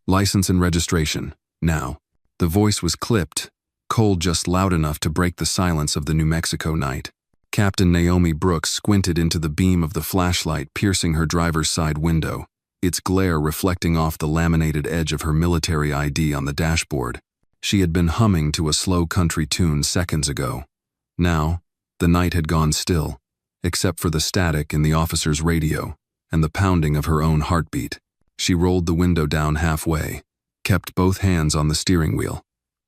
License and registration, now." The voice was clipped, cold just loud enough to break the silence of the New Mexico night. Captain Naomi Brooks squinted into the beam of the flashlight piercing her driver's side window, its glare reflecting off the laminated edge of her military ID on the dashboard. She had been humming to a slow country tune seconds ago. Now, the night had gone still, except for the static in the officer's radio and the pounding of her own heartbeat. She rolled the window down halfway, kept both hands on the steering wheel.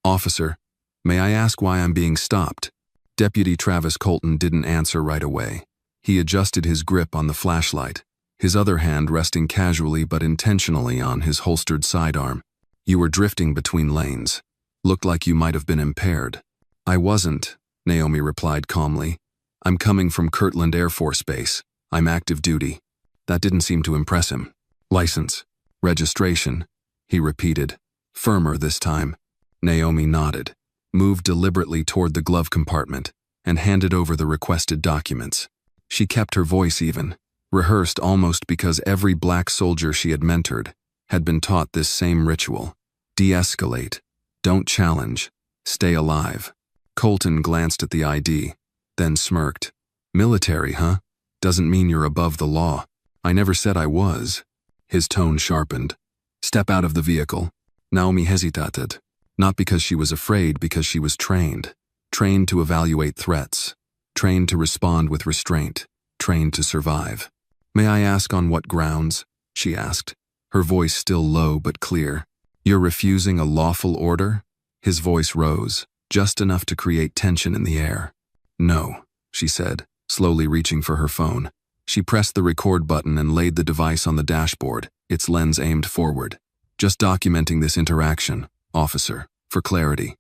"Officer, may I ask why I'm being stopped?" Deputy Travis Colton didn't answer right away. He adjusted his grip on the flashlight, his other hand resting casually but intentionally on his holstered sidearm. "You were drifting between lanes. Looked like you might have been impaired." "I wasn't," Naomi replied calmly. "I'm coming from Kirtland Air Force Base. I'm active duty." That didn't seem to impress him. "License. Registration," he repeated, firmer this time. Naomi nodded, moved deliberately toward the glove compartment, and handed over the requested documents. She kept her voice even, rehearsed almost because every black soldier she had mentored had been taught this same ritual. De-escalate. Don't challenge. Stay alive. Colton glanced at the ID, then smirked. "Military, huh? Doesn't mean you're above the law." "I never said I was." His tone sharpened. "Step out of the vehicle." Naomi hesitated, not because she was afraid, because she was trained. Trained to evaluate threats. Trained to respond with restraint. Trained to survive. "May I ask on what grounds?" she asked, her voice still low but clear. "You're refusing a lawful order?" His voice rose, just enough to create tension in the air. "No," she said, slowly reaching for her phone. She pressed the record button and laid the device on the dashboard, its lens aimed forward. "Just documenting this interaction, officer, for clarity."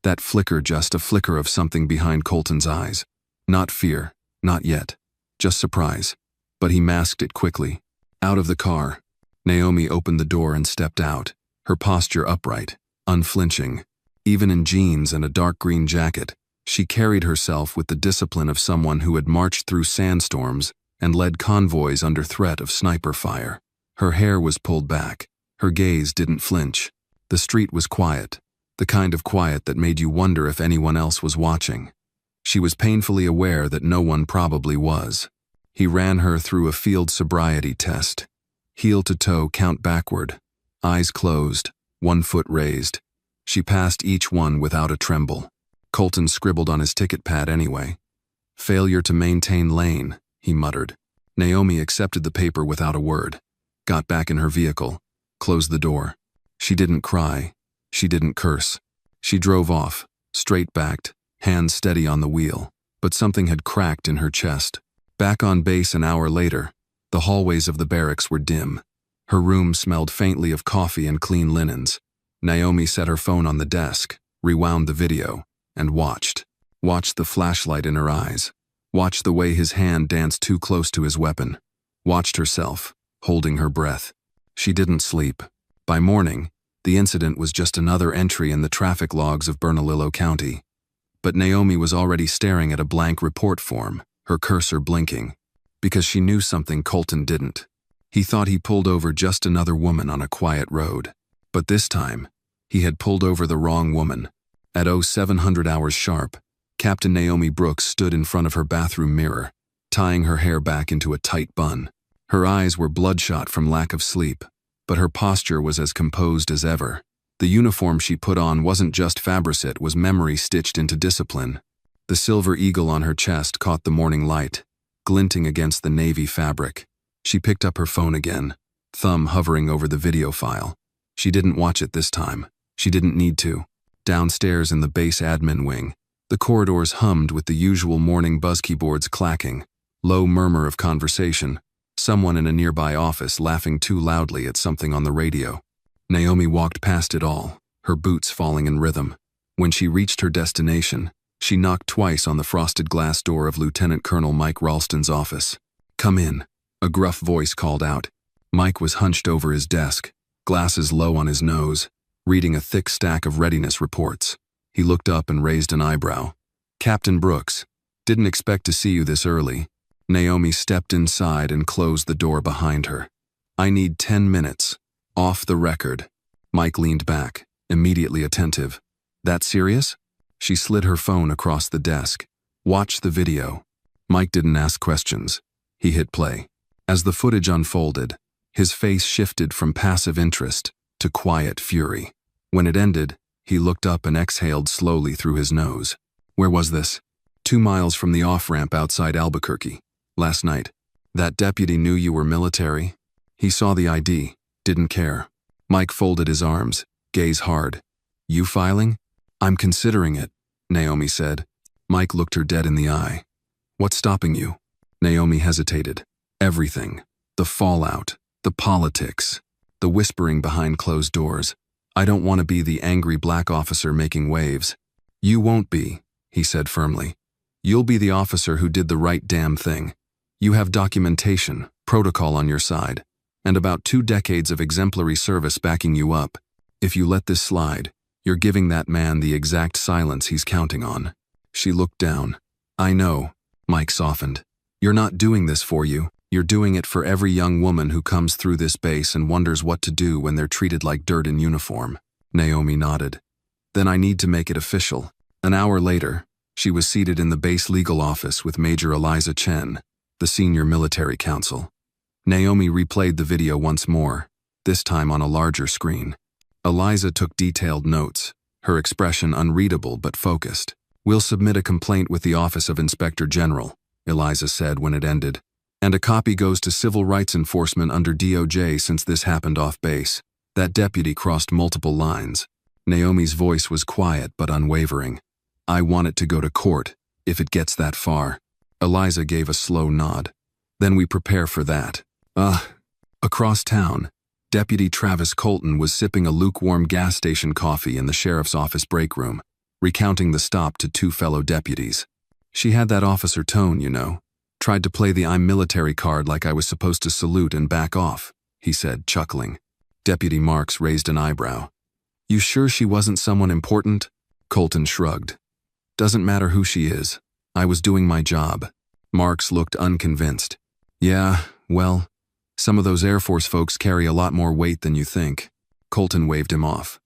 That flicker, just a flicker of something behind Colton's eyes. Not fear, not yet, just surprise. But he masked it quickly. Out of the car, Naomi opened the door and stepped out, her posture upright, unflinching. Even in jeans and a dark green jacket, she carried herself with the discipline of someone who had marched through sandstorms and led convoys under threat of sniper fire. Her hair was pulled back. Her gaze didn't flinch. The street was quiet, the kind of quiet that made you wonder if anyone else was watching. She was painfully aware that no one probably was. He ran her through a field sobriety test. Heel to toe, count backward. Eyes closed, one foot raised. She passed each one without a tremble. Colton scribbled on his ticket pad anyway. "Failure to maintain lane," he muttered. Naomi accepted the paper without a word, got back in her vehicle, closed the door. She didn't cry. She didn't curse. She drove off, straight-backed, hands steady on the wheel, but something had cracked in her chest. Back on base an hour later, the hallways of the barracks were dim. Her room smelled faintly of coffee and clean linens. Naomi set her phone on the desk, rewound the video, and watched the flashlight in her eyes, watched the way his hand danced too close to his weapon, watched herself, holding her breath. She didn't sleep. By morning, the incident was just another entry in the traffic logs of Bernalillo County. But Naomi was already staring at a blank report form, her cursor blinking, because she knew something Colton didn't. He thought he pulled over just another woman on a quiet road. But this time, he had pulled over the wrong woman. At 0700 hours sharp, Captain Naomi Brooks stood in front of her bathroom mirror, tying her hair back into a tight bun. Her eyes were bloodshot from lack of sleep, but her posture was as composed as ever. The uniform she put on wasn't just fabric, it was memory stitched into discipline. The silver eagle on her chest caught the morning light, glinting against the navy fabric. She picked up her phone again, thumb hovering over the video file. She didn't watch it this time. She didn't need to. Downstairs in the base admin wing, the corridors hummed with the usual morning buzz keyboards clacking, low murmur of conversation, someone in a nearby office laughing too loudly at something on the radio. Naomi walked past it all, her boots falling in rhythm. When she reached her destination, she knocked twice on the frosted glass door of Lieutenant Colonel Mike Ralston's office. "Come in," a gruff voice called out. Mike was hunched over his desk, glasses low on his nose, reading a thick stack of readiness reports. He looked up and raised an eyebrow. "Captain Brooks, didn't expect to see you this early." Naomi stepped inside and closed the door behind her. "I need 10 minutes. Off the record. Mike leaned back, immediately attentive. That serious? She slid her phone across the desk. Watch the video. Mike didn't ask questions. He hit play. As the footage unfolded, his face shifted from passive interest to quiet fury. When it ended, he looked up and exhaled slowly through his nose. Where was this? 2 miles from the off-ramp outside Albuquerque. Last night. That deputy knew you were military? He saw the ID, didn't care. Mike folded his arms, gaze hard. You filing? I'm considering it, Naomi said. Mike looked her dead in the eye. What's stopping you? Naomi hesitated. Everything. The fallout. The politics. The whispering behind closed doors. I don't want to be the angry black officer making waves. You won't be, he said firmly. You'll be the officer who did the right damn thing. You have documentation, protocol on your side, and about 2 decades of exemplary service backing you up. If you let this slide, you're giving that man the exact silence he's counting on. She looked down. I know, Mike softened. You're not doing this for you. You're doing it for every young woman who comes through this base and wonders what to do when they're treated like dirt in uniform. Naomi nodded. Then I need to make it official. An hour later, she was seated in the base legal office with Major Eliza Chen, the senior military counsel. Naomi replayed the video once more, this time on a larger screen. Eliza took detailed notes, her expression unreadable but focused. We'll submit a complaint with the Office of Inspector General, Eliza said when it ended. And a copy goes to Civil Rights Enforcement under DOJ since this happened off base. That deputy crossed multiple lines. Naomi's voice was quiet but unwavering. I want it to go to court, if it gets that far. Eliza gave a slow nod. Then we prepare for that. Across town, Deputy Travis Colton was sipping a lukewarm gas station coffee in the sheriff's office break room, recounting the stop to 2 fellow deputies. She had that officer tone, you know. Tried to play the I'm military card like I was supposed to salute and back off, he said, chuckling. Deputy Marks raised an eyebrow. You sure she wasn't someone important? Colton shrugged. Doesn't matter who she is. I was doing my job. Marks looked unconvinced. Yeah, well, some of those Air Force folks carry a lot more weight than you think. Colton waved him off.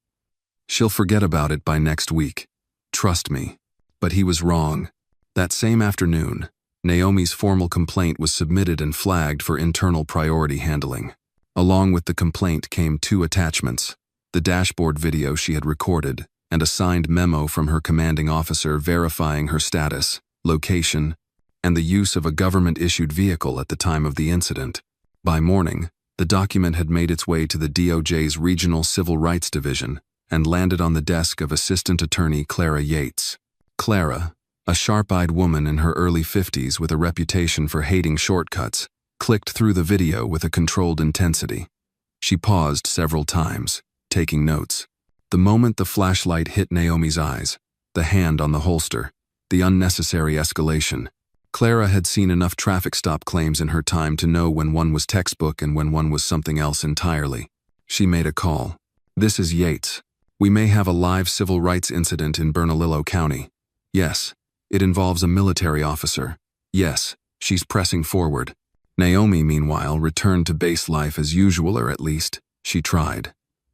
She'll forget about it by next week. Trust me. But he was wrong. That same afternoon, Naomi's formal complaint was submitted and flagged for internal priority handling. Along with the complaint came 2 attachments, the dashboard video she had recorded, and a signed memo from her commanding officer verifying her status, location, and the use of a government-issued vehicle at the time of the incident. By morning, the document had made its way to the DOJ's Regional Civil Rights Division and landed on the desk of Assistant Attorney Clara Yates. Clara, a sharp-eyed woman in her early 50s with a reputation for hating shortcuts, clicked through the video with a controlled intensity. She paused several times, taking notes. The moment the flashlight hit Naomi's eyes, the hand on the holster, the unnecessary escalation, Clara had seen enough traffic stop claims in her time to know when one was textbook and when one was something else entirely. She made a call. This is Yates. We may have a live civil rights incident in Bernalillo County. Yes. It involves a military officer. Yes, she's pressing forward. Naomi, meanwhile, returned to base life as usual, or at least, she tried.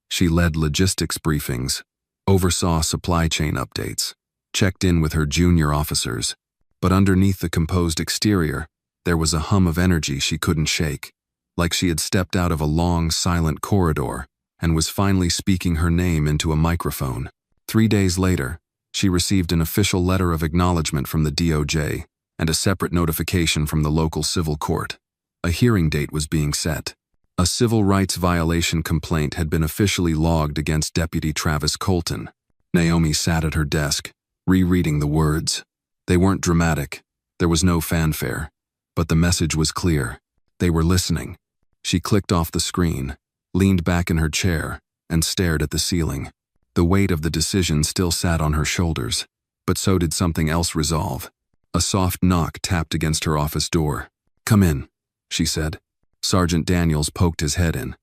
She led logistics briefings, oversaw supply chain updates, checked in with her junior officers. But underneath the composed exterior, there was a hum of energy she couldn't shake, like she had stepped out of a long, silent corridor and was finally speaking her name into a microphone. 3 days later, she received an official letter of acknowledgement from the DOJ and a separate notification from the local civil court. A hearing date was being set. A civil rights violation complaint had been officially logged against Deputy Travis Colton. Naomi sat at her desk, rereading the words. They weren't dramatic. There was no fanfare. But the message was clear. They were listening. She clicked off the screen, leaned back in her chair, and stared at the ceiling. The weight of the decision still sat on her shoulders, but so did something else resolve. A soft knock tapped against her office door. Come in, she said. Sergeant Daniels poked his head in.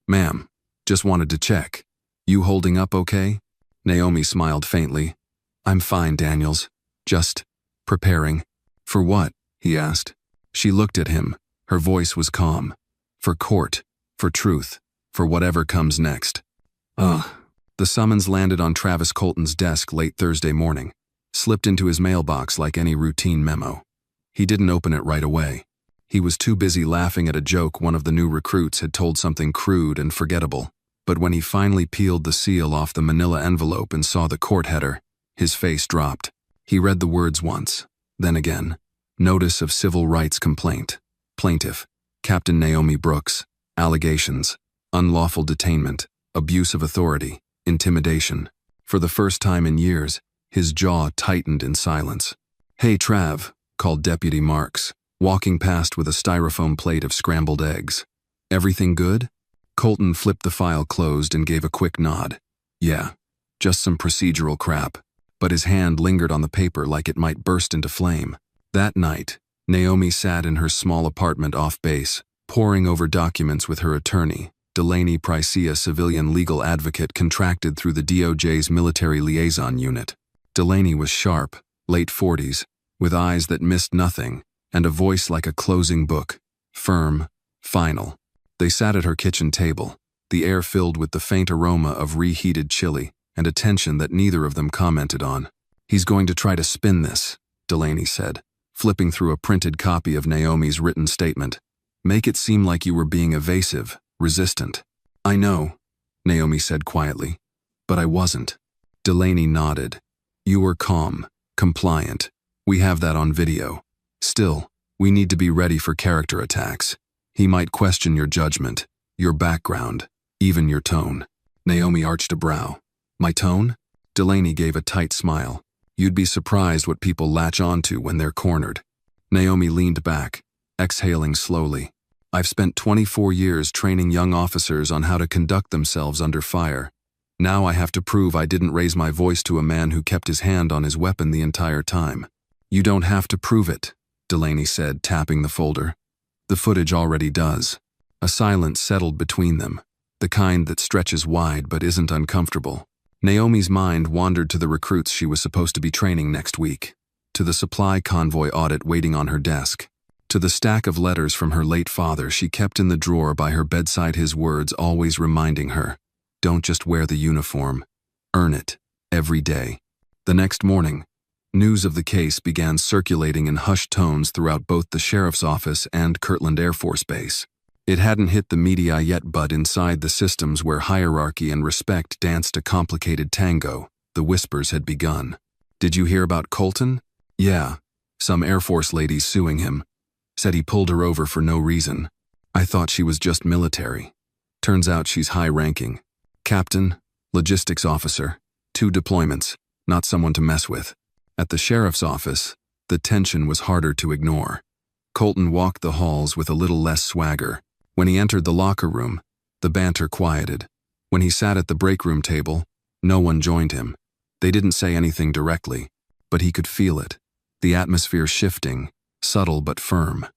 Ma'am, just wanted to check. You holding up okay? Naomi smiled faintly. I'm fine, Daniels. Just preparing. For what? He asked. She looked at him. Her voice was calm. For court. For truth. for whatever comes next. Ugh. The summons landed on Travis Colton's desk late Thursday morning, slipped into his mailbox like any routine memo. He didn't open it right away. He was too busy laughing at a joke one of the new recruits had told, something crude and forgettable. But when he finally peeled the seal off the manila envelope and saw the court header, his face dropped. He read the words once, then again. Notice of civil rights complaint. Plaintiff, Captain Naomi Brooks. Allegations: unlawful detainment, abuse of authority, intimidation. For the first time in years, his jaw tightened in silence. "Hey, Trav," called Deputy Marks, walking past with a styrofoam plate of scrambled eggs. "Everything good?" Colton flipped the file closed and gave a quick nod. "Yeah, just some procedural crap." But his hand lingered on the paper like it might burst into flame. That night, Naomi sat in her small apartment off base, poring over documents with her attorney, Delaney Pricea, civilian legal advocate contracted through the DOJ's Military Liaison Unit. Delaney was sharp, late 40s, with eyes that missed nothing, and a voice like a closing book, firm, final. They sat at her kitchen table, the air filled with the faint aroma of reheated chili, and a tension that neither of them commented on. "He's going to try to spin this," Delaney said, flipping through a printed copy of Naomi's written statement. "Make it seem like you were being evasive, resistant." "I know," Naomi said quietly, "but I wasn't." Delaney nodded. "You were calm, compliant. We have that on video. Still, we need to be ready for character attacks. He might question your judgment, your background, even your tone." Naomi arched a brow. "My tone?" Delaney gave a tight smile. "You'd be surprised what people latch onto when they're cornered." Naomi leaned back, exhaling slowly. "I've spent 24 years training young officers on how to conduct themselves under fire. Now I have to prove I didn't raise my voice to a man who kept his hand on his weapon the entire time." "You don't have to prove it," Delaney said, tapping the folder. "The footage already does." A silence settled between them, the kind that stretches wide but isn't uncomfortable. Naomi's mind wandered to the recruits she was supposed to be training next week, to the supply convoy audit waiting on her desk, to the stack of letters from her late father she kept in the drawer by her bedside, his words always reminding her, "Don't just wear the uniform. Earn it, every day." The next morning, news of the case began circulating in hushed tones throughout both the sheriff's office and Kirtland Air Force Base. It hadn't hit the media yet, but inside the systems where hierarchy and respect danced a complicated tango, the whispers had begun. "Did you hear about Colton?" "Yeah. Some Air Force lady's suing him. Said he pulled her over for no reason. I thought she was just military. Turns out she's high-ranking. Captain, logistics officer, 2 deployments, not someone to mess with." At the sheriff's office, the tension was harder to ignore. Colton walked the halls with a little less swagger. When he entered the locker room, the banter quieted. When he sat at the break room table, no one joined him. They didn't say anything directly, but he could feel it. The atmosphere shifting, subtle but firm.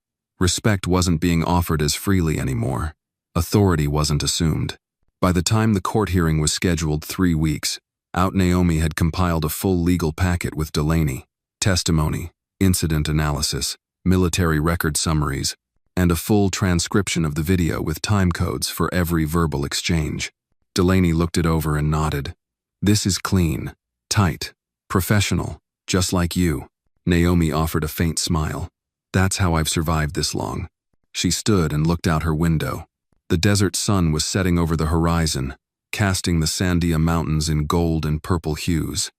Respect wasn't being offered as freely anymore. Authority wasn't assumed. By the time the court hearing was scheduled 3 weeks out, Naomi had compiled a full legal packet with Delaney, testimony, incident analysis, military record summaries, and a full transcription of the video with time codes for every verbal exchange. Delaney looked it over and nodded. "This is clean, tight, professional, just like you." Naomi offered a faint smile. "That's how I've survived this long." She stood and looked out her window. The desert sun was setting over the horizon, casting the Sandia Mountains in gold and purple hues.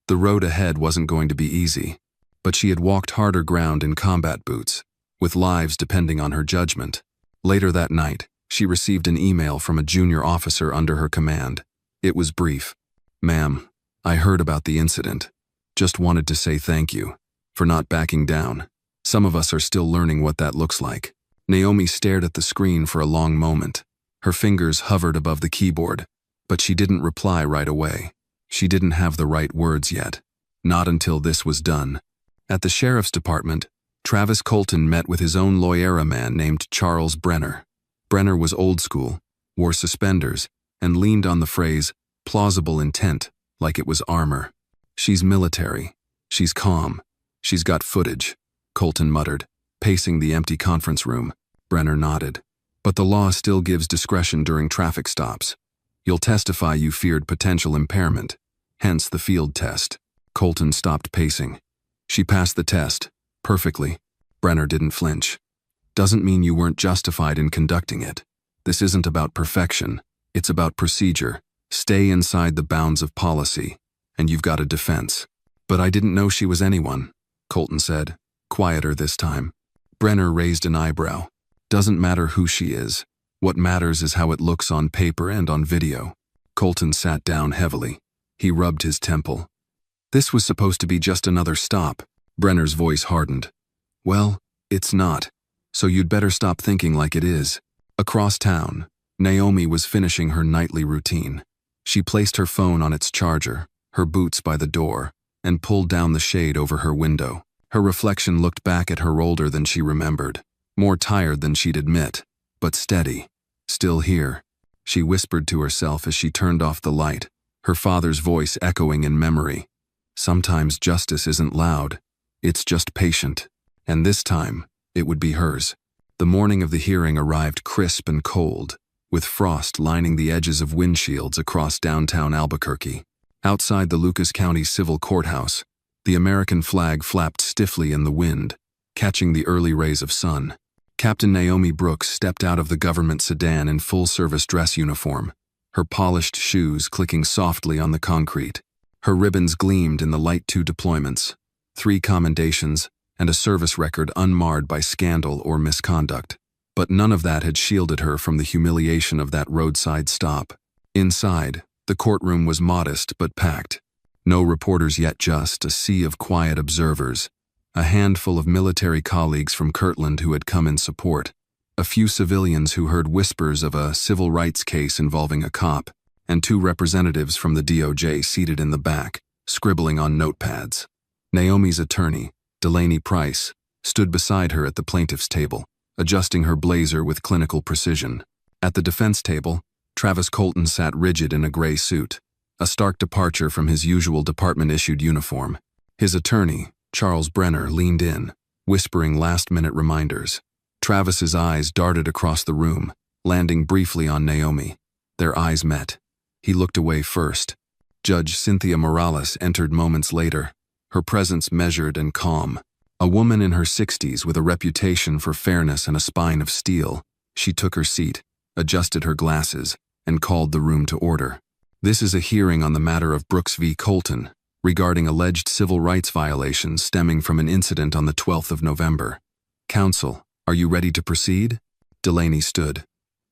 The road ahead wasn't going to be easy, but she had walked harder ground in combat boots, with lives depending on her judgment. Later that night, she received an email from a junior officer under her command. It was brief. "Ma'am, I heard about the incident. Just wanted to say thank you for not backing down. Some of us are still learning what that looks like." Naomi stared at the screen for a long moment. Her fingers hovered above the keyboard, but she didn't reply right away. She didn't have the right words yet. Not until this was done. At the sheriff's department, Travis Colton met with his own lawyer, man named Charles Brenner. Brenner was old school, wore suspenders, and leaned on the phrase, plausible intent, like it was armor. "She's military. She's calm. She's got footage," Colton muttered, pacing the empty conference room. Brenner nodded. But the law still gives discretion during traffic stops. You'll testify you feared potential impairment, hence the field test. Colton stopped pacing. She passed the test, perfectly. Brenner didn't flinch. Doesn't mean you weren't justified in conducting it. This isn't about perfection, it's about procedure. Stay inside the bounds of policy, and you've got a defense. But I didn't know she was anyone, Colton said, quieter this time. Brenner raised an eyebrow. Doesn't matter who she is. What matters is how it looks on paper and on video. Colton sat down heavily. He rubbed his temple. This was supposed to be just another stop. Brenner's voice hardened. Well, it's not. So you'd better stop thinking like it is. Across town, Naomi was finishing her nightly routine. She placed her phone on its charger, her boots by the door, and pulled down the shade over her window. Her reflection looked back at her older than she remembered, more tired than she'd admit, but steady. Still here, she whispered to herself as she turned off the light, her father's voice echoing in memory. Sometimes justice isn't loud, it's just patient. And this time, it would be hers. The morning of the hearing arrived crisp and cold, with frost lining the edges of windshields across downtown Albuquerque. Outside the Lucas County Civil Courthouse, the American flag flapped stiffly in the wind, catching the early rays of sun. Captain Naomi Brooks stepped out of the government sedan in full-service dress uniform, her polished shoes clicking softly on the concrete. Her ribbons gleamed in the light 2 deployments, 3 commendations, and a service record unmarred by scandal or misconduct. But none of that had shielded her from the humiliation of that roadside stop. Inside, the courtroom was modest but packed. No reporters yet, just a sea of quiet observers. A handful of military colleagues from Kirtland who had come in support. A few civilians who heard whispers of a civil rights case involving a cop, and 2 representatives from the DOJ seated in the back, scribbling on notepads. Naomi's attorney, Delaney Price, stood beside her at the plaintiff's table, adjusting her blazer with clinical precision. At the defense table, Travis Colton sat rigid in a gray suit, a stark departure from his usual department-issued uniform. His attorney, Charles Brenner, leaned in, whispering last-minute reminders. Travis's eyes darted across the room, landing briefly on Naomi. Their eyes met. He looked away first. Judge Cynthia Morales entered moments later, her presence measured and calm. A woman in her 60s with a reputation for fairness and a spine of steel. She took her seat, adjusted her glasses, and called the room to order. This is a hearing on the matter of Brooks v. Colton, regarding alleged civil rights violations stemming from an incident on the 12th of November. Counsel, are you ready to proceed? Delaney stood.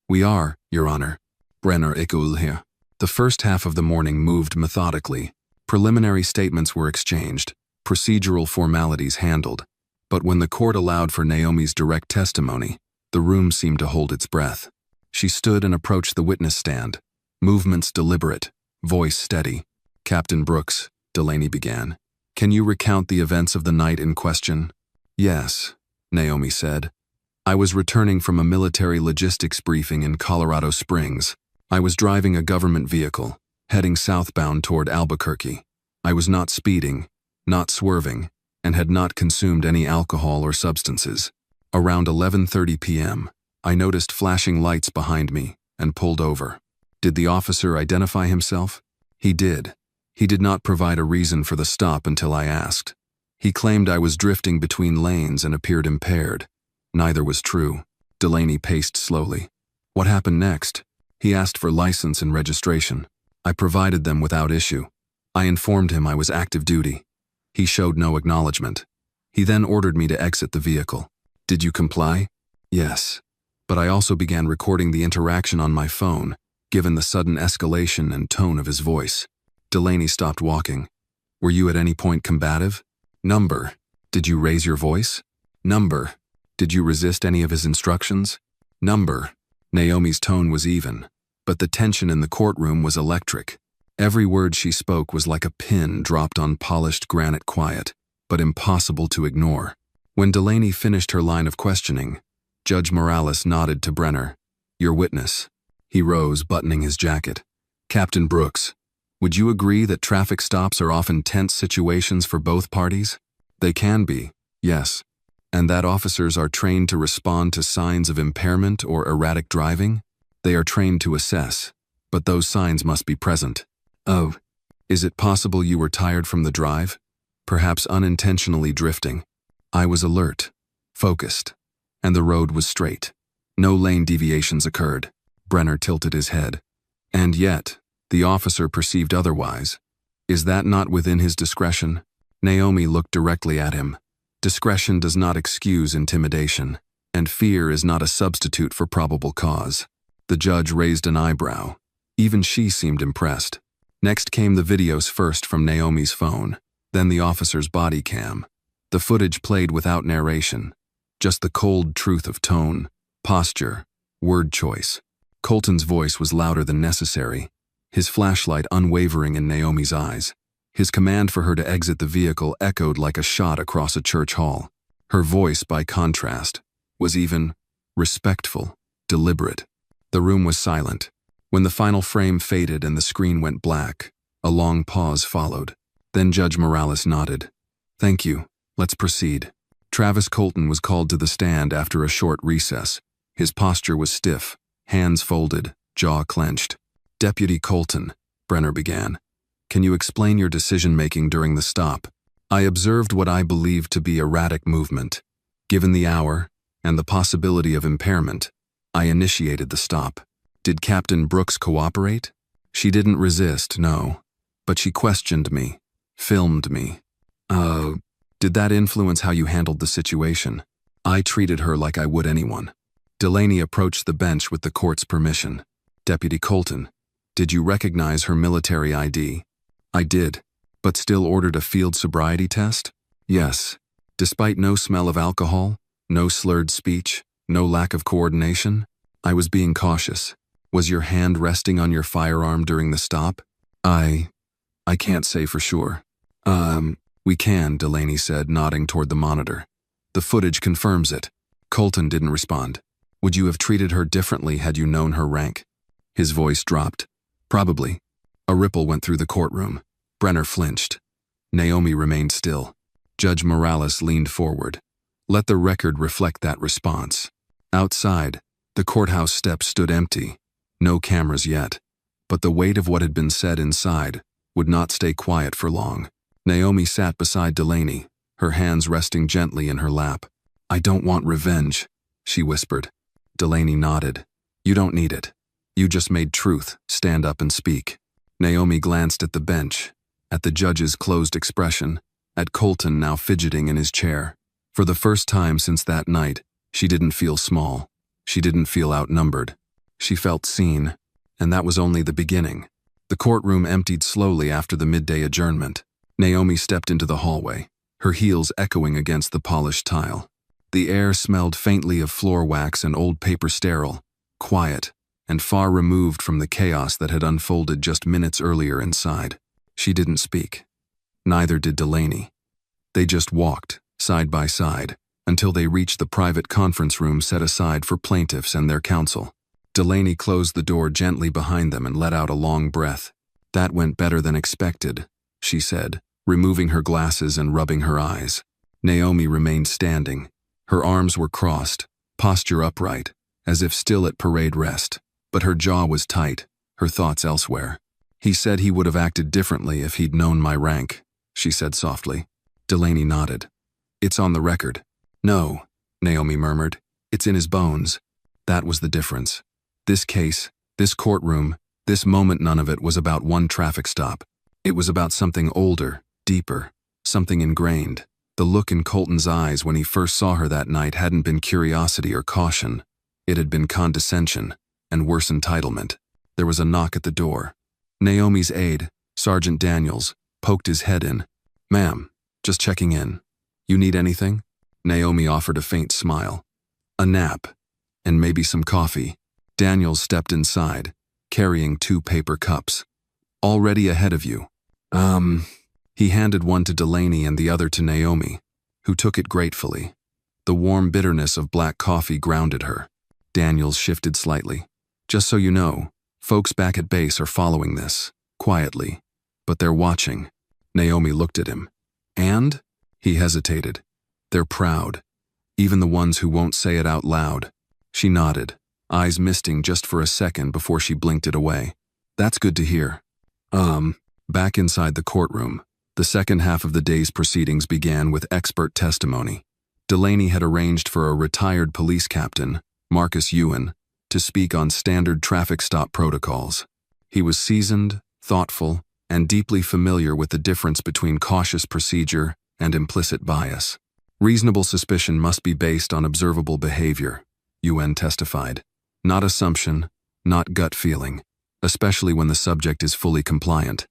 We are, Your Honor. Brenner echoed here. The first half of the morning moved methodically. Preliminary statements were exchanged, procedural formalities handled. But when the court allowed for Naomi's direct testimony, the room seemed to hold its breath. She stood and approached the witness stand, movements deliberate, voice steady. Captain Brooks, Delaney began. Can you recount the events of the night in question? Yes, Naomi said. I was returning from a military logistics briefing in Colorado Springs. I was driving a government vehicle, heading southbound toward Albuquerque. I was not speeding, not swerving, and had not consumed any alcohol or substances. Around 11:30 p.m., I noticed flashing lights behind me and pulled over. Did the officer identify himself? He did. He did not provide a reason for the stop until I asked. He claimed I was drifting between lanes and appeared impaired. Neither was true. Delaney paced slowly. What happened next? He asked for license and registration. I provided them without issue. I informed him I was active duty. He showed no acknowledgement. He then ordered me to exit the vehicle. Did you comply? Yes. But I also began recording the interaction on my phone, given the sudden escalation and tone of his voice. Delaney stopped walking. Were you at any point combative? Number. Did you raise your voice? Number. Did you resist any of his instructions? Number. Naomi's tone was even, but the tension in the courtroom was electric. Every word she spoke was like a pin dropped on polished granite, quiet, but impossible to ignore. When Delaney finished her line of questioning, Judge Morales nodded to Brenner. Your witness. He rose, buttoning his jacket. Captain Brooks, would you agree that traffic stops are often tense situations for both parties? They can be, yes. And that officers are trained to respond to signs of impairment or erratic driving? They are trained to assess, but those signs must be present. Oh, is it possible you were tired from the drive? Perhaps unintentionally drifting. I was alert, focused, and the road was straight. No lane deviations occurred. Brenner tilted his head. And yet, the officer perceived otherwise. Is that not within his discretion? Naomi looked directly at him. Discretion does not excuse intimidation, and fear is not a substitute for probable cause. The judge raised an eyebrow. Even she seemed impressed. Next came the videos, first from Naomi's phone, then the officer's body cam. The footage played without narration, just the cold truth of tone, posture, word choice. Colton's voice was louder than necessary, his flashlight unwavering in Naomi's eyes. His command for her to exit the vehicle echoed like a shot across a church hall. Her voice, by contrast, was even respectful, deliberate. The room was silent. When the final frame faded and the screen went black, a long pause followed. Then Judge Morales nodded. Thank you. Let's proceed. Travis Colton was called to the stand after a short recess. His posture was stiff, hands folded, jaw clenched. Deputy Colton, Brenner began. Can you explain your decision-making during the stop? I observed what I believed to be erratic movement. Given the hour and the possibility of impairment, I initiated the stop. Did Captain Brooks cooperate? She didn't resist, no. But she questioned me, filmed me. Did that influence how you handled the situation? I treated her like I would anyone. Delaney approached the bench with the court's permission. Deputy Colton, did you recognize her military ID? I did, but still ordered a field sobriety test? Yes. Despite no smell of alcohol, no slurred speech, no lack of coordination, I was being cautious. Was your hand resting on your firearm during the stop? I can't say for sure. We can, Delaney said, nodding toward the monitor. The footage confirms it. Colton didn't respond. Would you have treated her differently had you known her rank? His voice dropped. Probably. A ripple went through the courtroom. Brenner flinched. Naomi remained still. Judge Morales leaned forward. Let the record reflect that response. Outside, the courthouse steps stood empty. No cameras yet. But the weight of what had been said inside would not stay quiet for long. Naomi sat beside Delaney, her hands resting gently in her lap. I don't want revenge, she whispered. Delaney nodded. You don't need it. You just made truth stand up and speak. Naomi glanced at the bench, at the judge's closed expression, at Colton now fidgeting in his chair. For the first time since that night, she didn't feel small. She didn't feel outnumbered. She felt seen, and that was only the beginning. The courtroom emptied slowly after the midday adjournment. Naomi stepped into the hallway, her heels echoing against the polished tile. The air smelled faintly of floor wax and old paper sterile, quiet, and far removed from the chaos that had unfolded just minutes earlier inside. She didn't speak. Neither did Delaney. They just walked, side by side, until they reached the private conference room set aside for plaintiffs and their counsel. Delaney closed the door gently behind them and let out a long breath. That went better than expected, she said, removing her glasses and rubbing her eyes. Naomi remained standing. Her arms were crossed, posture upright, as if still at parade rest. But her jaw was tight, her thoughts elsewhere. He said he would have acted differently if he'd known my rank, she said softly. Delaney nodded. It's on the record. No, Naomi murmured. It's in his bones. That was the difference. This case, this courtroom, this moment, none of it was about one traffic stop. It was about something older, deeper, something ingrained. The look in Colton's eyes when he first saw her that night hadn't been curiosity or caution. It had been condescension, and worse, entitlement. There was a knock at the door. Naomi's aide, Sergeant Daniels, poked his head in. Ma'am, just checking in. You need anything? Naomi offered a faint smile. A nap, and maybe some coffee. Daniels stepped inside, carrying 2 paper cups. Already ahead of you. He handed one to Delaney and the other to Naomi, who took it gratefully. The warm bitterness of black coffee grounded her. Daniels shifted slightly. Just so you know, folks back at base are following this, quietly. But they're watching. Naomi looked at him. And? He hesitated. They're proud. even the ones who won't say it out loud. She nodded, eyes misting just for a second before she blinked it away. That's good to hear. Back inside the courtroom, the second half of the day's proceedings began with expert testimony. Delaney had arranged for a retired police captain, Marcus Ewan, to speak on standard traffic stop protocols. He was seasoned, thoughtful, and deeply familiar with the difference between cautious procedure and implicit bias. Reasonable suspicion must be based on observable behavior, Ewan testified. Not assumption, not gut feeling, especially when the subject is fully compliant.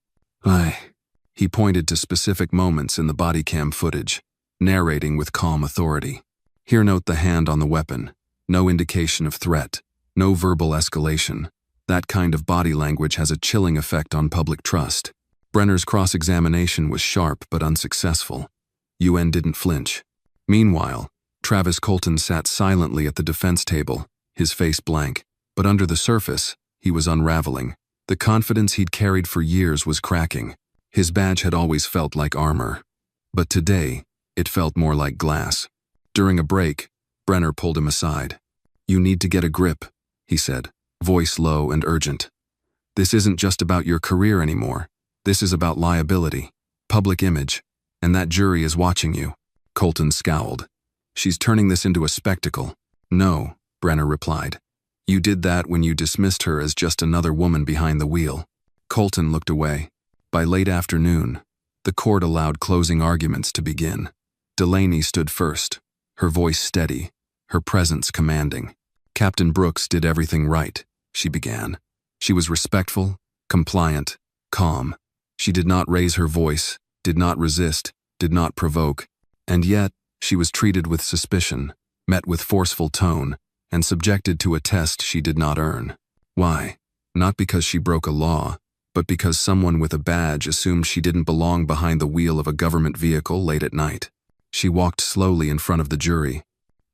He pointed to specific moments in the body cam footage, narrating with calm authority. Here note the hand on the weapon. No indication of threat, no verbal escalation. That kind of body language has a chilling effect on public trust. Brenner's cross-examination was sharp but unsuccessful. Ewan didn't flinch. Meanwhile, Travis Colton sat silently at the defense table, his face blank, but under the surface, he was unraveling. The confidence he'd carried for years was cracking. His badge had always felt like armor. But today, it felt more like glass. During a break, Brenner pulled him aside. "You need to get a grip," he said, voice low and urgent. "This isn't just about your career anymore. This is about liability, public image, and that jury is watching you." Colton scowled. "She's turning this into a spectacle." "No," Brenner replied. "You did that when you dismissed her as just another woman behind the wheel." Colton looked away. By late afternoon, the court allowed closing arguments to begin. Delaney stood first, her voice steady, her presence commanding. "Captain Brooks did everything right," she began. "She was respectful, compliant, calm. She did not raise her voice, did not resist, did not provoke. And yet, she was treated with suspicion, met with forceful tone, and subjected to a test she did not earn. Why? Not because she broke a law, but because someone with a badge assumed she didn't belong behind the wheel of a government vehicle late at night. She walked slowly in front of the jury.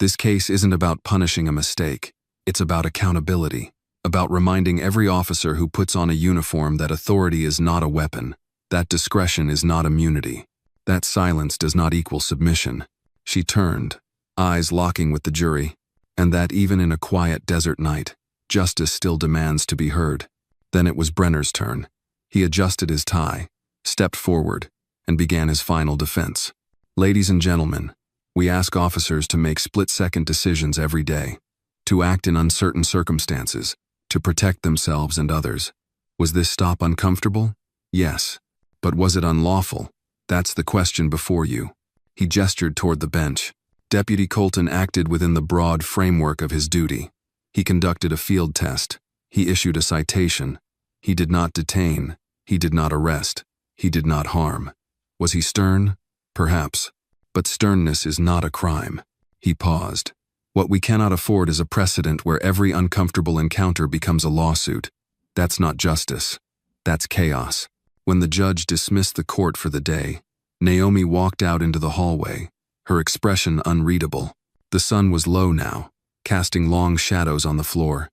This case isn't about punishing a mistake. It's about accountability, about reminding every officer who puts on a uniform that authority is not a weapon, that discretion is not immunity, that silence does not equal submission. She turned, eyes locking with the jury, and that even in a quiet desert night, justice still demands to be heard. Then it was Brenner's turn. He adjusted his tie, stepped forward, and began his final defense. "Ladies and gentlemen, we ask officers to make split-second decisions every day, to act in uncertain circumstances, to protect themselves and others. Was this stop uncomfortable? Yes. But was it unlawful? That's the question before you." He gestured toward the bench. Deputy Colton acted within the broad framework of his duty. He conducted a field test. He issued a citation. He did not detain. He did not arrest. He did not harm. Was he stern? Perhaps. But sternness is not a crime. He paused. What we cannot afford is a precedent where every uncomfortable encounter becomes a lawsuit. That's not justice. That's chaos. When the judge dismissed the court for the day, Naomi walked out into the hallway, her expression unreadable. The sun was low now, casting long shadows on the floor.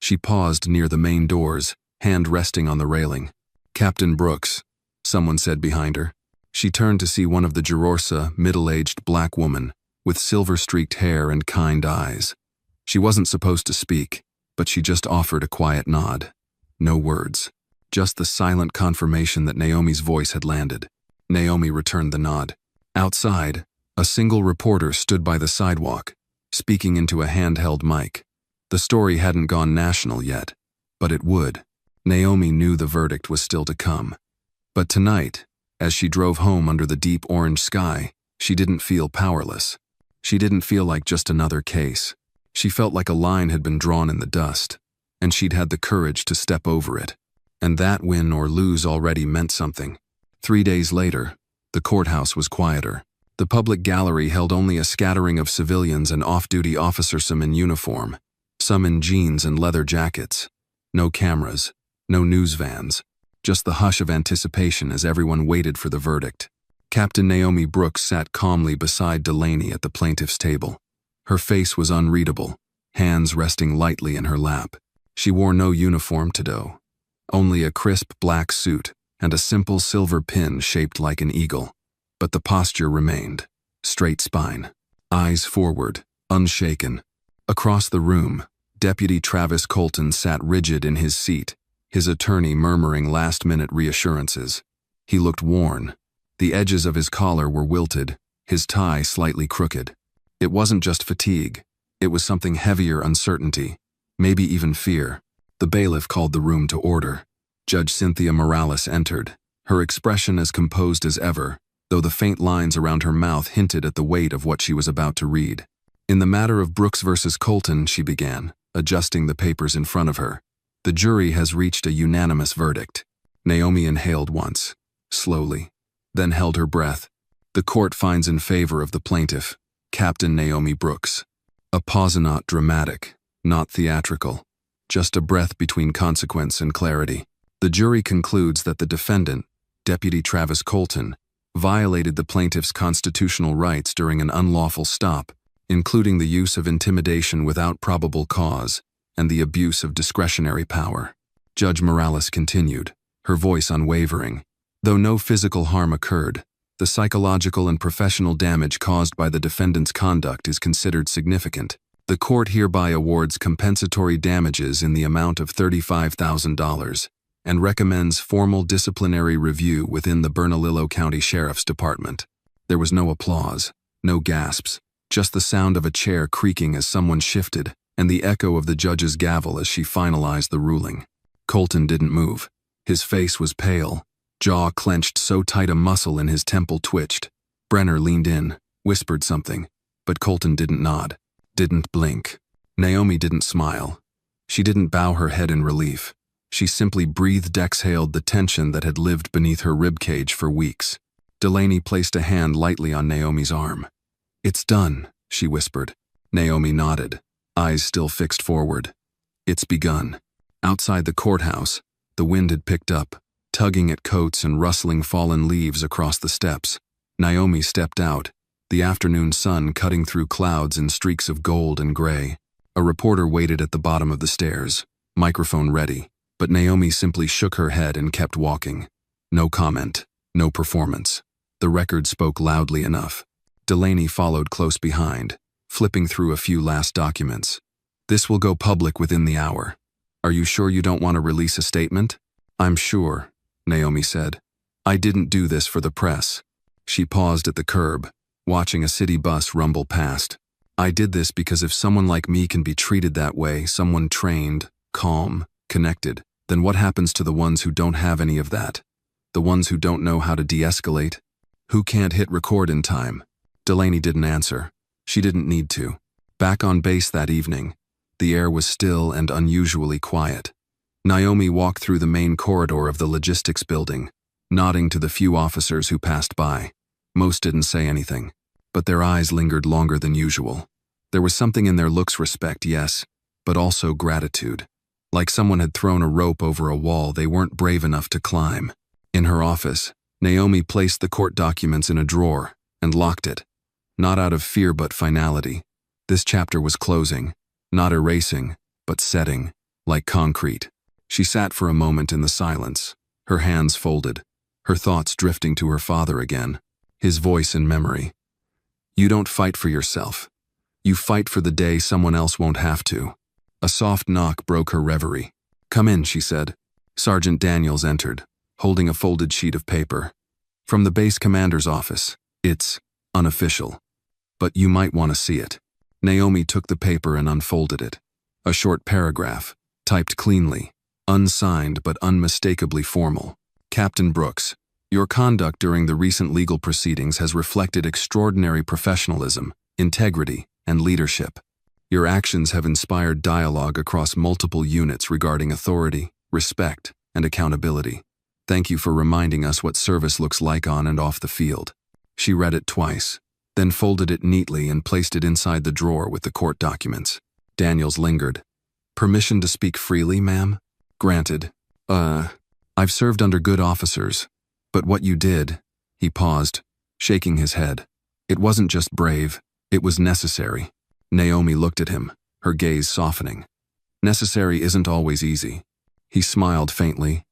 She paused near the main doors, hand resting on the railing. "Captain Brooks," someone said behind her. She turned to see one of the jurors, middle-aged black woman, with silver-streaked hair and kind eyes. She wasn't supposed to speak, but she just offered a quiet nod. No words, just the silent confirmation that Naomi's voice had landed. Naomi returned the nod. Outside, a single reporter stood by the sidewalk, speaking into a handheld mic. The story hadn't gone national yet, but it would. Naomi knew the verdict was still to come. But tonight, as she drove home under the deep orange sky, she didn't feel powerless. She didn't feel like just another case. She felt like a line had been drawn in the dust, and she'd had the courage to step over it. And that win or lose already meant something. 3 days later, the courthouse was quieter. The public gallery held only a scattering of civilians and off-duty officers, some in uniform, some in jeans and leather jackets. No cameras, no news vans, just the hush of anticipation as everyone waited for the verdict. Captain Naomi Brooks sat calmly beside Delaney at the plaintiff's table. Her face was unreadable, hands resting lightly in her lap. She wore no uniform today, only a crisp black suit and a simple silver pin shaped like an eagle. But the posture remained, straight spine. eyes forward, unshaken. Across the room, Deputy Travis Colton sat rigid in his seat, his attorney murmuring last-minute reassurances. He looked worn. The edges of his collar were wilted, his tie slightly crooked. It wasn't just fatigue. It was something heavier: uncertainty, maybe even fear. The bailiff called the room to order. Judge Cynthia Morales entered, her expression as composed as ever, though the faint lines around her mouth hinted at the weight of what she was about to read. In the matter of Brooks versus Colton, she began, adjusting the papers in front of her. The jury has reached a unanimous verdict. Naomi inhaled once, slowly, then held her breath. The court finds in favor of the plaintiff, Captain Naomi Brooks. A pause, not dramatic, not theatrical, just a breath between consequence and clarity. The jury concludes that the defendant, Deputy Travis Colton, violated the plaintiff's constitutional rights during an unlawful stop, including the use of intimidation without probable cause and the abuse of discretionary power. Judge Morales continued, her voice unwavering. Though no physical harm occurred, the psychological and professional damage caused by the defendant's conduct is considered significant. The court hereby awards compensatory damages in the amount of $35,000 and recommends formal disciplinary review within the Bernalillo County Sheriff's Department. There was no applause, no gasps, just the sound of a chair creaking as someone shifted, and the echo of the judge's gavel as she finalized the ruling. Colton didn't move. His face was pale, jaw clenched so tight a muscle in his temple twitched. Brenner leaned in, whispered something, but Colton didn't nod, didn't blink. Naomi didn't smile. She didn't bow her head in relief. She simply breathed, exhaled the tension that had lived beneath her ribcage for weeks. Delaney placed a hand lightly on Naomi's arm. "It's done," she whispered. Naomi nodded, eyes still fixed forward. "It's begun." Outside the courthouse, the wind had picked up, tugging at coats and rustling fallen leaves across the steps. Naomi stepped out, the afternoon sun cutting through clouds in streaks of gold and gray. A reporter waited at the bottom of the stairs, microphone ready, but Naomi simply shook her head and kept walking. No comment, no performance. The record spoke loudly enough. Delaney followed close behind, flipping through a few last documents. "This will go public within the hour. Are you sure you don't want to release a statement?" "I'm sure," Naomi said. "I didn't do this for the press." She paused at the curb, watching a city bus rumble past. "I did this because if someone like me can be treated that way, someone trained, calm, connected, then what happens to the ones who don't have any of that? The ones who don't know how to de-escalate? Who can't hit record in time?" Delaney didn't answer. She didn't need to. Back on base that evening, the air was still and unusually quiet. Naomi walked through the main corridor of the logistics building, nodding to the few officers who passed by. Most didn't say anything, but their eyes lingered longer than usual. There was something in their looks: respect, yes, but also gratitude. Like someone had thrown a rope over a wall they weren't brave enough to climb. In her office, Naomi placed the court documents in a drawer and locked it. Not out of fear but finality. This chapter was closing, not erasing, but setting, like concrete. She sat for a moment in the silence, her hands folded, her thoughts drifting to her father again, his voice in memory. "You don't fight for yourself. You fight for the day someone else won't have to." A soft knock broke her reverie. "Come in," she said. Sergeant Daniels entered, holding a folded sheet of paper. "From the base commander's office. It's unofficial, but you might want to see it." Naomi took the paper and unfolded it. A short paragraph, typed cleanly, unsigned but unmistakably formal. "Captain Brooks, your conduct during the recent legal proceedings has reflected extraordinary professionalism, integrity, and leadership. Your actions have inspired dialogue across multiple units regarding authority, respect, and accountability. Thank you for reminding us what service looks like on and off the field." She read it twice, then folded it neatly and placed it inside the drawer with the court documents. Daniels lingered. "Permission to speak freely, ma'am?" "Granted. I've served under good officers, but what you did," he paused, shaking his head. "It wasn't just brave, it was necessary." Naomi looked at him, her gaze softening. "Necessary isn't always easy." He smiled faintly.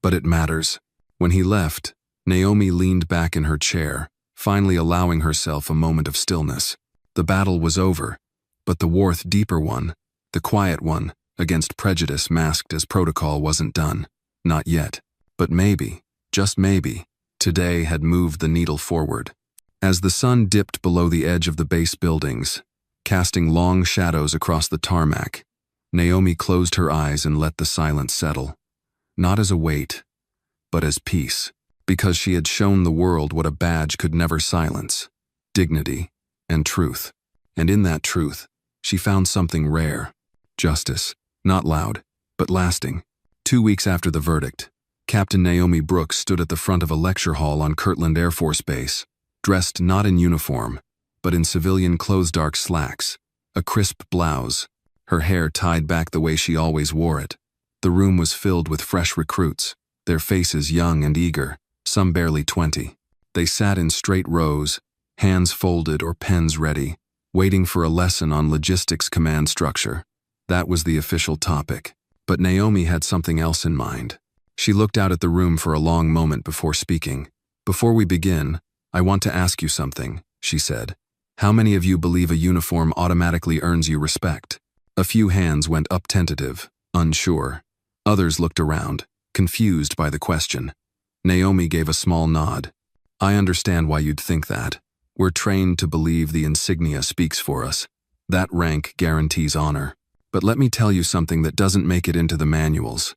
"But it matters." When he left, Naomi leaned back in her chair, finally allowing herself a moment of stillness. The battle was over, but the warth deeper one, the quiet one, against prejudice masked as protocol wasn't done. Not yet. But maybe, just maybe, today had moved the needle forward. As the sun dipped below the edge of the base buildings, casting long shadows across the tarmac, Naomi closed her eyes and let the silence settle. Not as a weight, but as peace, because she had shown the world what a badge could never silence: dignity and truth. And in that truth, she found something rare: justice, not loud, but lasting. 2 weeks after the verdict, Captain Naomi Brooks stood at the front of a lecture hall on Kirtland Air Force Base, dressed not in uniform, but in civilian clothes, dark slacks, a crisp blouse, her hair tied back the way she always wore it. The room was filled with fresh recruits, their faces young and eager, some barely 20. They sat in straight rows, hands folded or pens ready, waiting for a lesson on logistics command structure. That was the official topic. But Naomi had something else in mind. She looked out at the room for a long moment before speaking. "Before we begin, I want to ask you something," she said. "How many of you believe a uniform automatically earns you respect?" A few hands went up, tentative, unsure. Others looked around, confused by the question. Naomi gave a small nod. "I understand why you'd think that. We're trained to believe the insignia speaks for us. That rank guarantees honor. But let me tell you something that doesn't make it into the manuals."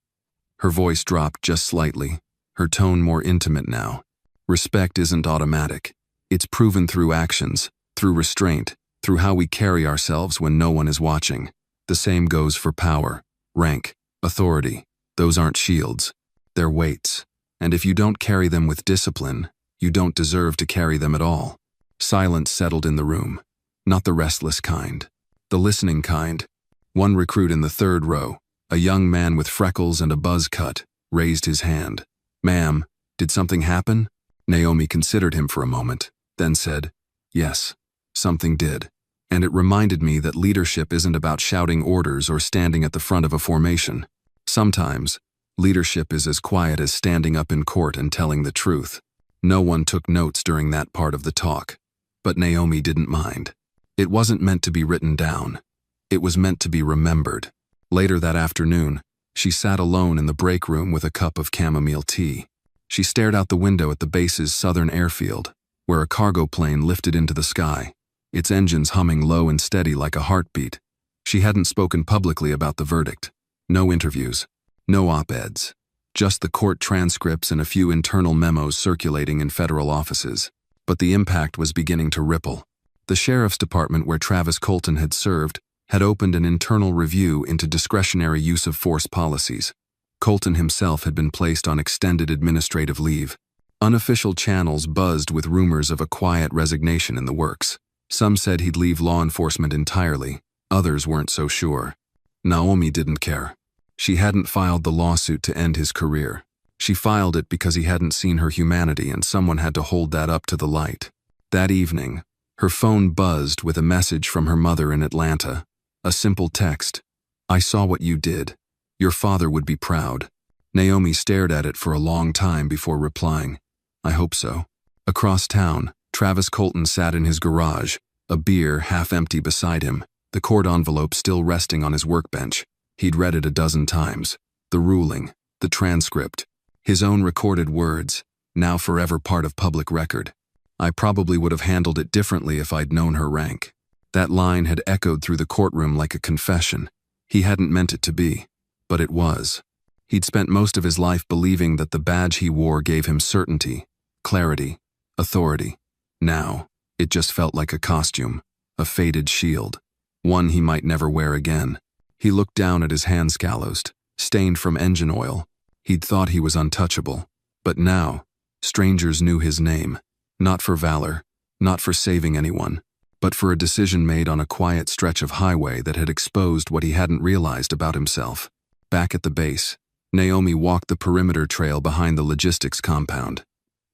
Her voice dropped just slightly, her tone more intimate now. "Respect isn't automatic. It's proven through actions, through restraint, through how we carry ourselves when no one is watching. The same goes for power, rank, authority. Those aren't shields. They're weights. And if you don't carry them with discipline, you don't deserve to carry them at all." Silence settled in the room. Not the restless kind. The listening kind. One recruit in the third row, a young man with freckles and a buzz cut, raised his hand. "Ma'am, did something happen?" Naomi considered him for a moment, then said, "Yes, something did. And it reminded me that leadership isn't about shouting orders or standing at the front of a formation. Sometimes, leadership is as quiet as standing up in court and telling the truth." No one took notes during that part of the talk, but Naomi didn't mind. It wasn't meant to be written down. It was meant to be remembered. Later that afternoon, she sat alone in the break room with a cup of chamomile tea. She stared out the window at the base's southern airfield, where a cargo plane lifted into the sky, its engines humming low and steady like a heartbeat. She hadn't spoken publicly about the verdict. No interviews, no op-eds, just the court transcripts and a few internal memos circulating in federal offices. But the impact was beginning to ripple. The sheriff's department, where Travis Colton had served, had opened an internal review into discretionary use of force policies. Colton himself had been placed on extended administrative leave. Unofficial channels buzzed with rumors of a quiet resignation in the works. Some said he'd leave law enforcement entirely. Others weren't so sure. Naomi didn't care. She hadn't filed the lawsuit to end his career. She filed it because he hadn't seen her humanity, and someone had to hold that up to the light. That evening, her phone buzzed with a message from her mother in Atlanta. A simple text: "I saw what you did. Your father would be proud." Naomi stared at it for a long time before replying, "I hope so." Across town, Travis Colton sat in his garage, a beer half empty beside him, the court envelope still resting on his workbench. He'd read it a dozen times. The ruling, the transcript, his own recorded words, now forever part of public record. "I probably would have handled it differently if I'd known her rank." That line had echoed through the courtroom like a confession. He hadn't meant it to be, but it was. He'd spent most of his life believing that the badge he wore gave him certainty, clarity, authority. Now, it just felt like a costume, a faded shield, one he might never wear again. He looked down at his hands, calloused, stained from engine oil. He'd thought he was untouchable, but now, strangers knew his name, not for valor, not for saving anyone, but for a decision made on a quiet stretch of highway that had exposed what he hadn't realized about himself. Back at the base, Naomi walked the perimeter trail behind the logistics compound.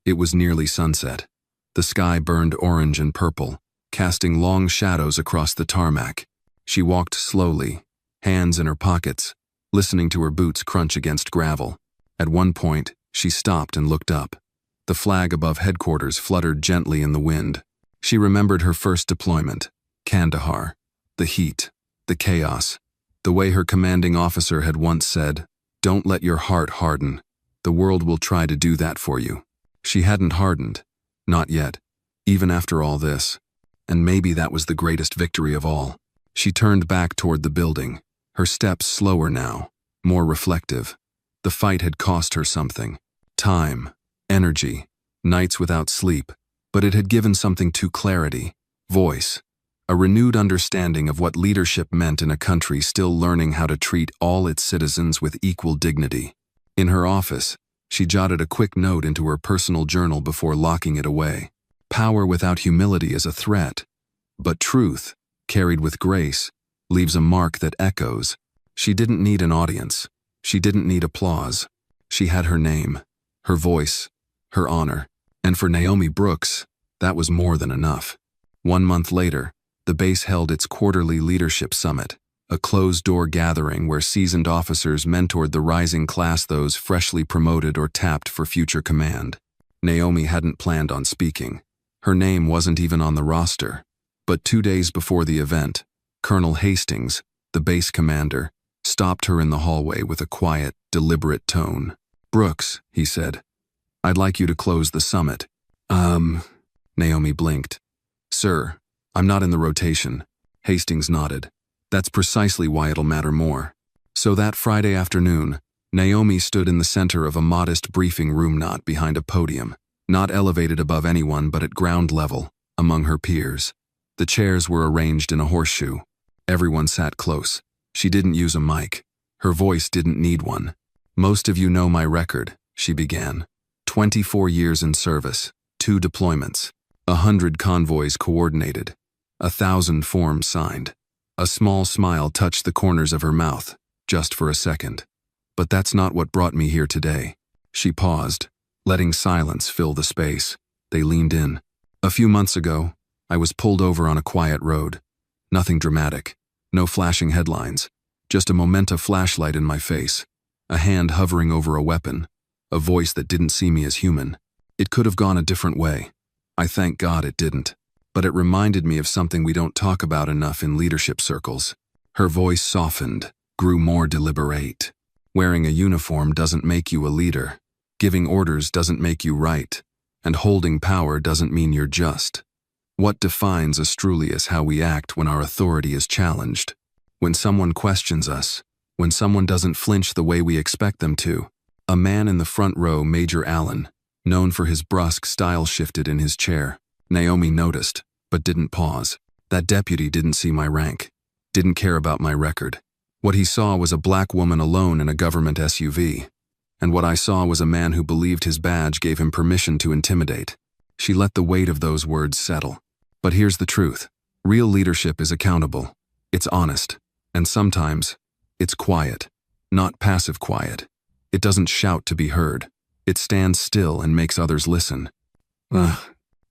It was nearly sunset. The sky burned orange and purple, casting long shadows across the tarmac. She walked slowly, hands in her pockets, listening to her boots crunch against gravel. At one point, she stopped and looked up. The flag above headquarters fluttered gently in the wind. She remembered her first deployment, Kandahar. The heat. The chaos. The way her commanding officer had once said, "Don't let your heart harden. The world will try to do that for you." She hadn't hardened. Not yet. Even after all this. And maybe that was the greatest victory of all. She turned back toward the building, her steps slower now, more reflective. The fight had cost her something. Time, energy, nights without sleep, but it had given something to clarity, voice, a renewed understanding of what leadership meant in a country still learning how to treat all its citizens with equal dignity. In her office, she jotted a quick note into her personal journal before locking it away. Power without humility is a threat, but truth, carried with grace, leaves a mark that echoes. She didn't need an audience. She didn't need applause. She had her name, her voice, her honor. And for Naomi Brooks, that was more than enough. 1 month later, the base held its quarterly leadership summit, a closed-door gathering where seasoned officers mentored the rising class, those freshly promoted or tapped for future command. Naomi hadn't planned on speaking. Her name wasn't even on the roster. But 2 days before the event, Colonel Hastings, the base commander, stopped her in the hallway with a quiet, deliberate tone. "Brooks," he said, "I'd like you to close the summit." Naomi blinked. "Sir, I'm not in the rotation." Hastings nodded. "That's precisely why it'll matter more." So that Friday afternoon, Naomi stood in the center of a modest briefing room, not behind a podium, not elevated above anyone but at ground level, among her peers. The chairs were arranged in a horseshoe. Everyone sat close. She didn't use a mic. Her voice didn't need one. "Most of you know my record," she began. 24 years in service, 2 deployments, 100 convoys coordinated, 1,000 forms signed. A small smile touched the corners of her mouth, just for a second. "But that's not what brought me here today." She paused, letting silence fill the space. They leaned in. "A few months ago, I was pulled over on a quiet road. Nothing dramatic, no flashing headlines, just a memento flashlight in my face, a hand hovering over a weapon, a voice that didn't see me as human. It could have gone a different way. I thank God it didn't. But it reminded me of something we don't talk about enough in leadership circles." Her voice softened, grew more deliberate. "Wearing a uniform doesn't make you a leader. Giving orders doesn't make you right. And holding power doesn't mean you're just. What defines us truly is how we act when our authority is challenged. When someone questions us, when someone doesn't flinch the way we expect them to." A man in the front row, Major Allen, known for his brusque style, shifted in his chair. Naomi noticed, but didn't pause. That deputy didn't see my rank, didn't care about my record. What he saw was a black woman alone in a government SUV. And what I saw was a man who believed his badge gave him permission to intimidate. She let the weight of those words settle. But here's the truth. Real leadership is accountable. It's honest. And sometimes, it's quiet. Not passive quiet. It doesn't shout to be heard. It stands still and makes others listen.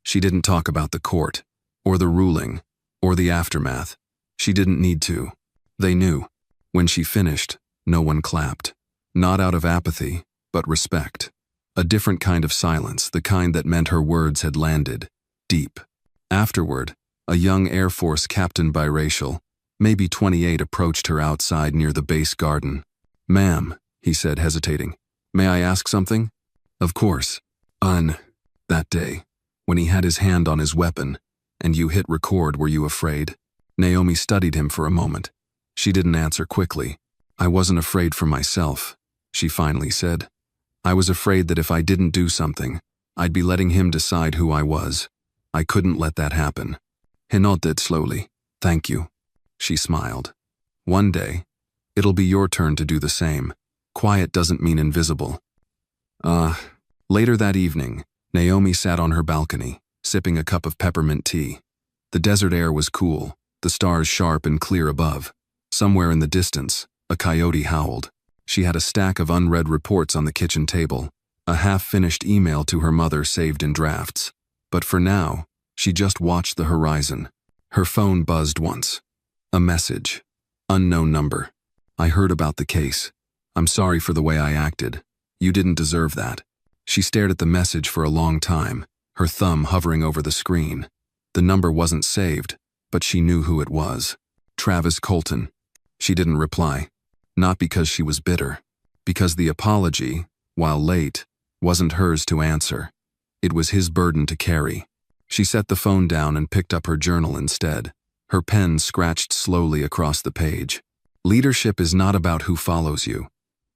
She didn't talk about the court, or the ruling, or the aftermath. She didn't need to. They knew. When she finished, no one clapped. Not out of apathy, but respect. A different kind of silence, the kind that meant her words had landed, deep. Afterward, a young Air Force captain, biracial, maybe 28, approached her outside near the base garden. "Ma'am," he said, hesitating, "may I ask something?" "Of course." That day, when he had his hand on his weapon, and you hit record, were you afraid?" Naomi studied him for a moment. She didn't answer quickly. "I wasn't afraid for myself," she finally said. "I was afraid that if I didn't do something, I'd be letting him decide who I was. I couldn't let that happen." He nodded slowly. "Thank you." She smiled. "One day, it'll be your turn to do the same. Quiet doesn't mean invisible." Later that evening, Naomi sat on her balcony, sipping a cup of peppermint tea. The desert air was cool, the stars sharp and clear above. Somewhere in the distance, a coyote howled. She had a stack of unread reports on the kitchen table, a half-finished email to her mother saved in drafts. But for now, she just watched the horizon. Her phone buzzed once. A message. Unknown number. "I heard about the case. I'm sorry for the way I acted. You didn't deserve that." She stared at the message for a long time, her thumb hovering over the screen. The number wasn't saved, but she knew who it was. Travis Colton. She didn't reply. Not because she was bitter. Because the apology, while late, wasn't hers to answer. It was his burden to carry. She set the phone down and picked up her journal instead. Her pen scratched slowly across the page. Leadership is not about who follows you.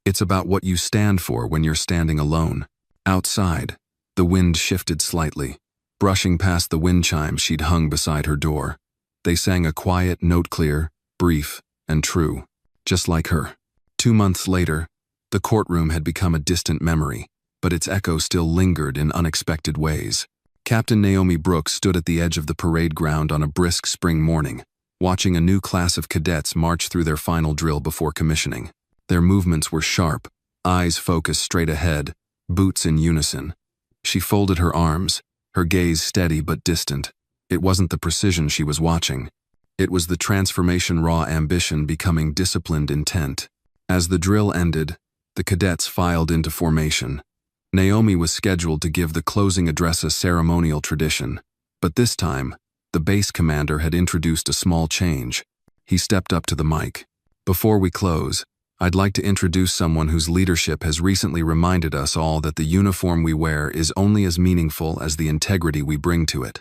It's about what you stand for when you're standing alone. Outside, the wind shifted slightly, brushing past the wind chimes she'd hung beside her door. They sang a quiet note, clear, brief, and true, just like her. 2 months later, the courtroom had become a distant memory, but its echo still lingered in unexpected ways. Captain Naomi Brooks stood at the edge of the parade ground on a brisk spring morning, watching a new class of cadets march through their final drill before commissioning. Their movements were sharp, eyes focused straight ahead, boots in unison. She folded her arms, her gaze steady but distant. It wasn't the precision she was watching. It was the transformation, raw ambition becoming disciplined intent. As the drill ended, the cadets filed into formation. Naomi was scheduled to give the closing address, a ceremonial tradition, but this time, the base commander had introduced a small change. He stepped up to the mic. "Before we close, I'd like to introduce someone whose leadership has recently reminded us all that the uniform we wear is only as meaningful as the integrity we bring to it.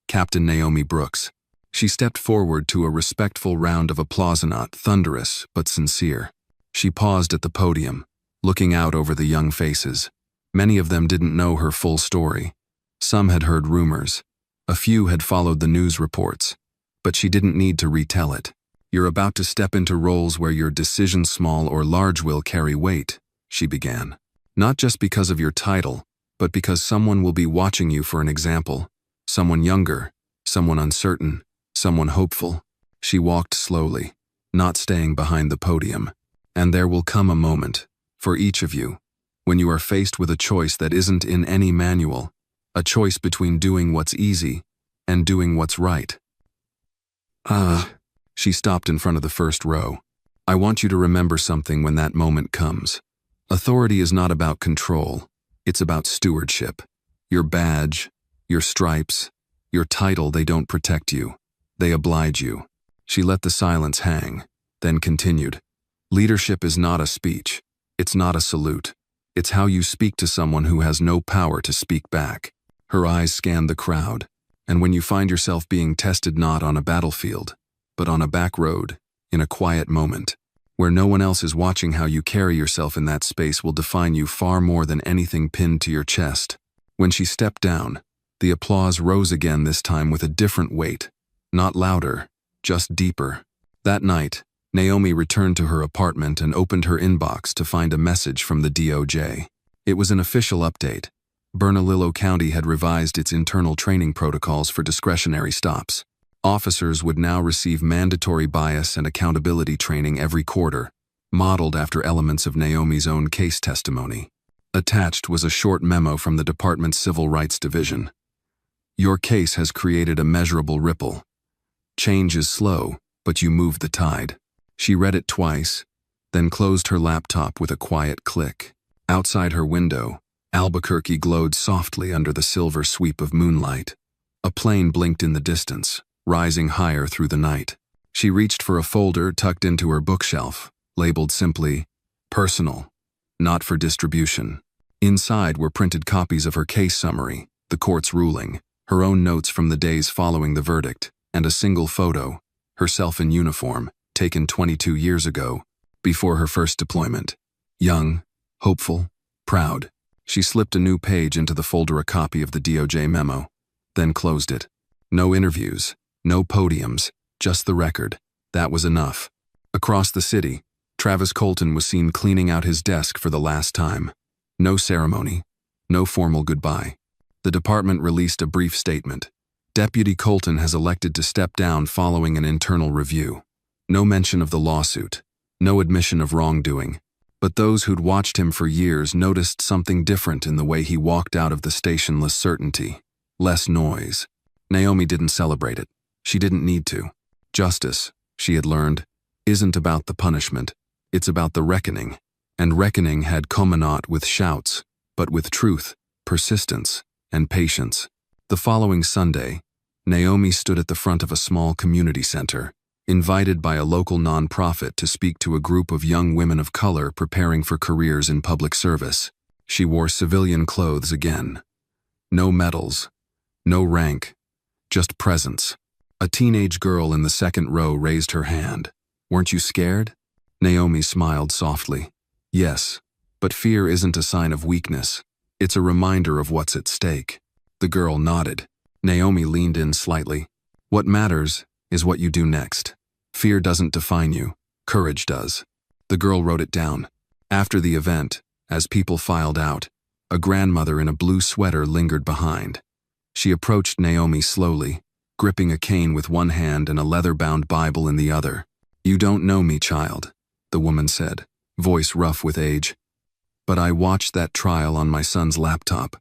Captain Naomi Brooks." She stepped forward to a respectful round of applause, not thunderous but sincere. She paused at the podium, looking out over the young faces. Many of them didn't know her full story. Some had heard rumors. A few had followed the news reports. But she didn't need to retell it. "You're about to step into roles where your decisions, small or large, will carry weight," she began. "Not just because of your title, but because someone will be watching you for an example. Someone younger, someone uncertain, someone hopeful." She walked slowly, not staying behind the podium. "And there will come a moment, for each of you, when you are faced with a choice that isn't in any manual, a choice between doing what's easy and doing what's right." She stopped in front of the first row. "I want you to remember something when that moment comes. Authority is not about control. It's about stewardship. Your badge, your stripes, your title, they don't protect you. They oblige you." She let the silence hang, then continued. "Leadership is not a speech. It's not a salute. It's how you speak to someone who has no power to speak back." Her eyes scanned the crowd. "And when you find yourself being tested, not on a battlefield, but on a back road, in a quiet moment, where no one else is watching, how you carry yourself in that space will define you far more than anything pinned to your chest." When she stepped down, the applause rose again, this time with a different weight. Not louder, just deeper. That night, Naomi returned to her apartment and opened her inbox to find a message from the DOJ. It was an official update. Bernalillo County had revised its internal training protocols for discretionary stops. Officers would now receive mandatory bias and accountability training every quarter, modeled after elements of Naomi's own case testimony. Attached was a short memo from the department's Civil Rights Division. "Your case has created a measurable ripple. Change is slow, but you moved the tide." She read it twice, then closed her laptop with a quiet click. Outside her window, Albuquerque glowed softly under the silver sweep of moonlight. A plane blinked in the distance, rising higher through the night. She reached for a folder tucked into her bookshelf, labeled simply, "Personal, not for distribution." Inside were printed copies of her case summary, the court's ruling, her own notes from the days following the verdict, and a single photo, herself in uniform, taken 22 years ago, before her first deployment. Young, hopeful, proud. She slipped a new page into the folder, a copy of the DOJ memo, then closed it. No interviews, no podiums, just the record. That was enough. Across the city, Travis Colton was seen cleaning out his desk for the last time. No ceremony, no formal goodbye. The department released a brief statement. "Deputy Colton has elected to step down following an internal review." No mention of the lawsuit, no admission of wrongdoing. But those who'd watched him for years noticed something different in the way he walked out of the station. Less certainty, less noise. Naomi didn't celebrate it. She didn't need to. Justice, she had learned, isn't about the punishment. It's about the reckoning. And reckoning had come not with shouts, but with truth, persistence, and patience. The following Sunday, Naomi stood at the front of a small community center, invited by a local nonprofit to speak to a group of young women of color preparing for careers in public service. She wore civilian clothes again. No medals, no rank, just presence. A teenage girl in the second row raised her hand. "Weren't you scared?" Naomi smiled softly. "Yes, but fear isn't a sign of weakness. It's a reminder of what's at stake." The girl nodded. Naomi leaned in slightly. "What matters is what you do next. Fear doesn't define you, courage does." The girl wrote it down. After the event, as people filed out, a grandmother in a blue sweater lingered behind. She approached Naomi slowly, gripping a cane with one hand and a leather-bound Bible in the other. "You don't know me, child," the woman said, voice rough with age. "But I watched that trial on my son's laptop.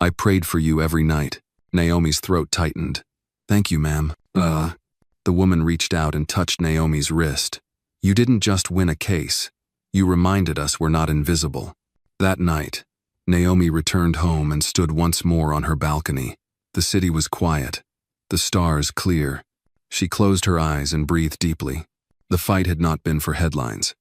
I prayed for you every night." Naomi's throat tightened. "Thank you, ma'am." The woman reached out and touched Naomi's wrist. "You didn't just win a case. You reminded us we're not invisible." That night, Naomi returned home and stood once more on her balcony. The city was quiet, the stars clear. She closed her eyes and breathed deeply. The fight had not been for headlines.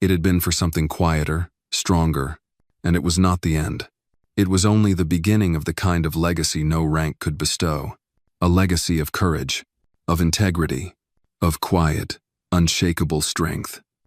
It had been for something quieter, stronger, and it was not the end. It was only the beginning of the kind of legacy no rank could bestow. A legacy of courage, of integrity, of quiet, unshakable strength.